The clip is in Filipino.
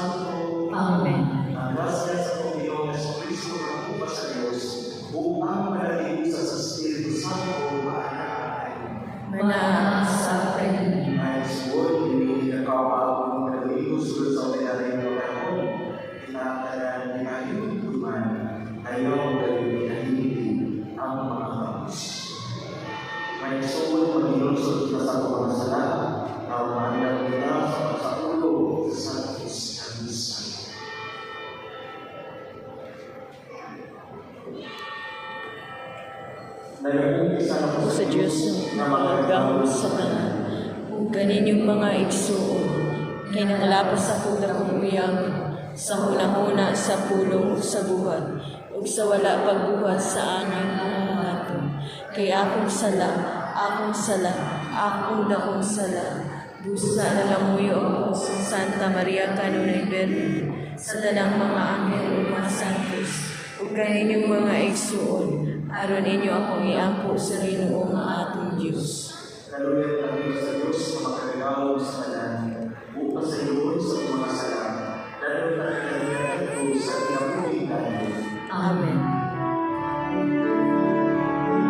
Santo. Amen. Ang grasya sa Panginoong Jesucristo ng upa sa Diyos, upang manalimusan sa Espiritu Santo Manahan sa akin. ay suwod, hindi nagkakapagod ng nalimusun sa ulayarin ng panahon. Tinatalan ni Ayun Duman, ayaw galing hinahimili ang mga kapis. May suwod mag-ilusot na sa mga sala, na umanang nila sa pagsakulo sa Kristiyanisa. O sa Diyos na magagamo sa tanan, ug kaninyong mga igsuon, kay nanglapas ako na kumuyang sa hunahuna sa pulong ug sa buhat, ug sa wala pagbuhat sa anang panganato. Kay akong sala, akong dakong sala, busa na lamuyo ako sa Santa Maria Canonay Virgen, sa tanang mga anghel ug mga santos, ug kaninyong mga igsuon, aron ninyo akong iampo sa Ginoo nga ating Diyos. Kaluyan ang Diyos sa Diyos na makagawad sa kanan.